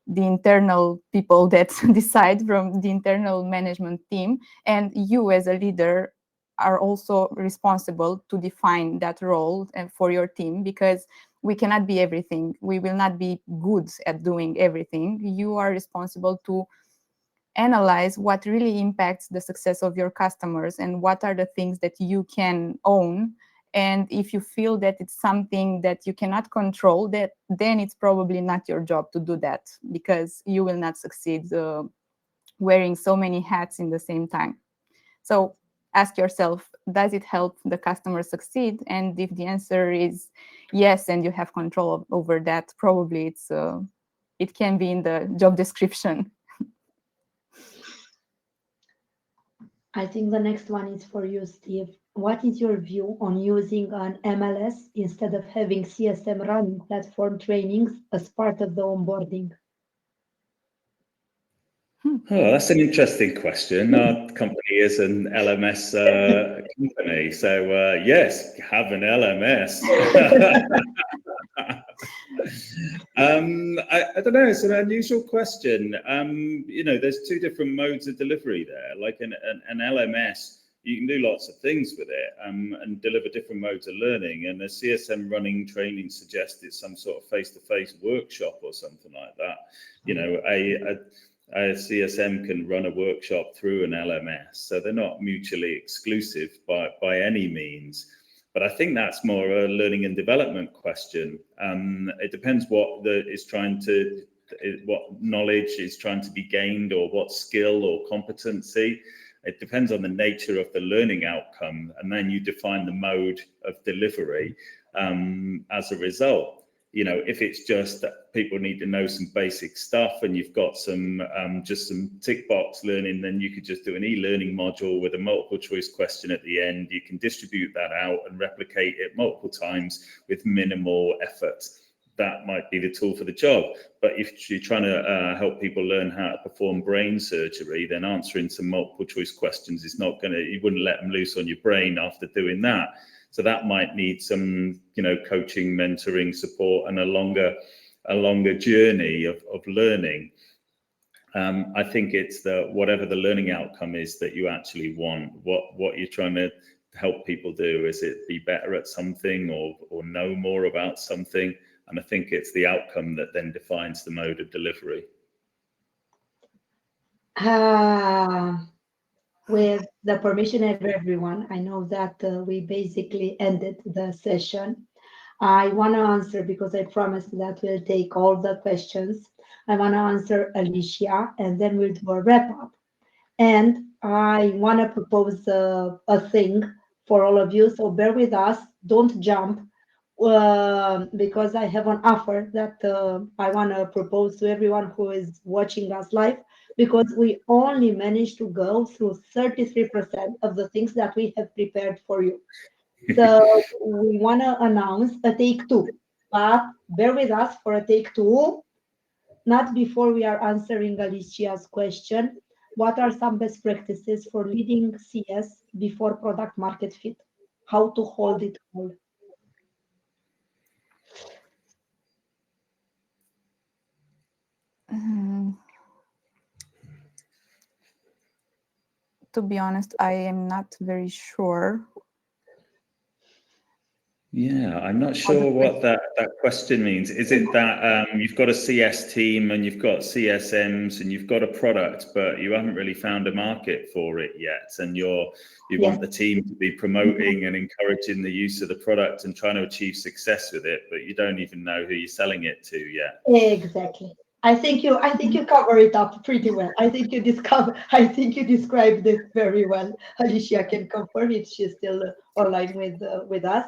the internal people that decide, from the internal management team. And you as a leader are also responsible to define that role for your team, because we cannot be everything. We will not be good at doing everything. You are responsible to analyze what really impacts the success of your customers and what are the things that you can own. And if you feel that it's something that you cannot control, then it's probably not your job to do that, because you will not succeed wearing so many hats in the same time. So ask yourself, does it help the customer succeed? And if the answer is yes, and you have control over that, probably it can be in the job description. I think the next one is for you, Steve. What is your view on using an MLS instead of having CSM running platform trainings as part of the onboarding? Oh, that's an interesting question. Our company is an LMS company, so yes, have an LMS. I don't know. It's an unusual question. You know, there's 2 different modes of delivery there. Like an LMS you can do lots of things with it and deliver different modes of learning. And a CSM running training suggests it's some sort of face-to-face workshop or something like that. You know, a CSM can run a workshop through an LMS, so they're not mutually exclusive by any means. But I think that's more a learning and development question. It depends what knowledge is trying to be gained, or what skill or competency. It depends on the nature of the learning outcome, and then you define the mode of delivery as a result. You know, if it's just that people need to know some basic stuff and you've got some just some tick box learning, then you could just do an e-learning module with a multiple choice question at the end. You can distribute that out and replicate it multiple times with minimal effort. That might be the tool for the job. But if you're trying to help people learn how to perform brain surgery, then answering some multiple choice questions is not going to, you wouldn't let them loose on your brain after doing that. So that might need some, you know, coaching, mentoring, support, and a longer journey of learning. I think it's whatever the learning outcome is that you actually want, what you're trying to help people do. Is it be better at something or know more about something? And I think it's the outcome that then defines the mode of delivery. With the permission of everyone, I know that we basically ended the session. I want to answer, because I promised that we'll take all the questions. I want to answer Alicia, and then we'll do a wrap up. And I want to propose a thing for all of you. So bear with us. Don't jump, because I have an offer that I want to propose to everyone who is watching us live, because we only managed to go through 33% of the things that we have prepared for you. So we want to announce a take two, but bear with us for a take two, not before we are answering Alicia's question. What are some best practices for leading CS before product market fit? How to hold it all? To be honest, I am not very sure. Yeah, I'm not sure what that question means. Is it that you've got a CS team and you've got CSMs and you've got a product, but you haven't really found a market for it yet, and you want the team to be promoting and encouraging the use of the product and trying to achieve success with it, but you don't even know who you're selling it to yet? Exactly. I think you cover it up pretty well. I think you described it very well. Alicia can confirm if she's still online with us.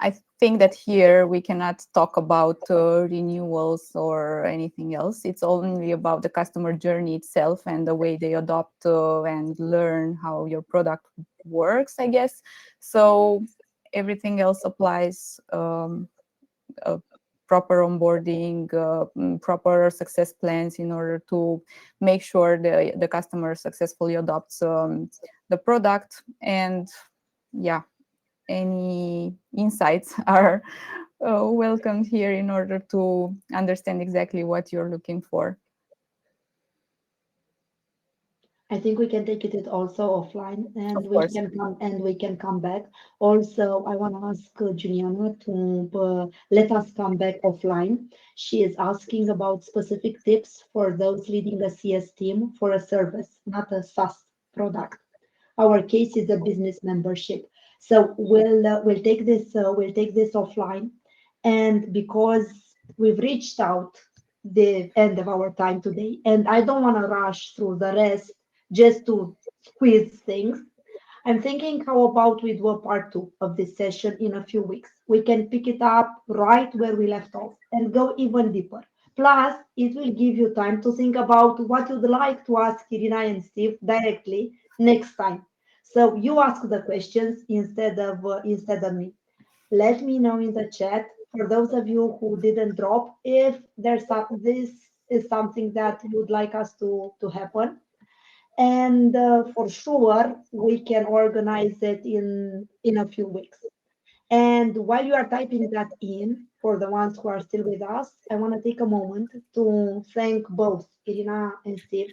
I think that here we cannot talk about renewals or anything else. It's only about the customer journey itself and the way they adopt and learn how your product works, I guess. So everything else applies. Proper onboarding, proper success plans in order to make sure the customer successfully adopts the product. And yeah, any insights are welcomed here in order to understand exactly what you're looking for. I think we can take it also offline, and we can come back. Also, I want to ask Juliana to let us come back offline. She is asking about specific tips for those leading a CS team for a service, not a SaaS product. Our case is a business membership, so we'll take this offline. And because we've reached out the end of our time today, and I don't want to rush through the rest just to squeeze things, I'm thinking, how about we do a part two of this session in a few weeks? We can pick it up right where we left off and go even deeper. Plus, it will give you time to think about what you'd like to ask Irina and Steve directly next time. So you ask the questions instead of me. Let me know in the chat, for those of you who didn't drop, if this is something that you would like us to happen. And for sure, we can organize it in a few weeks. And while you are typing that in, for the ones who are still with us, I want to take a moment to thank both Irina and Steve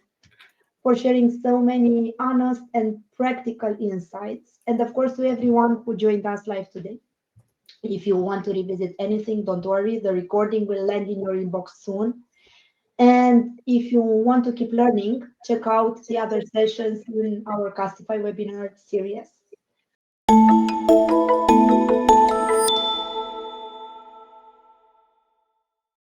for sharing so many honest and practical insights. And of course, to everyone who joined us live today. If you want to revisit anything, don't worry, the recording will land in your inbox soon. And if you want to keep learning, check out the other sessions in our Custify webinar series.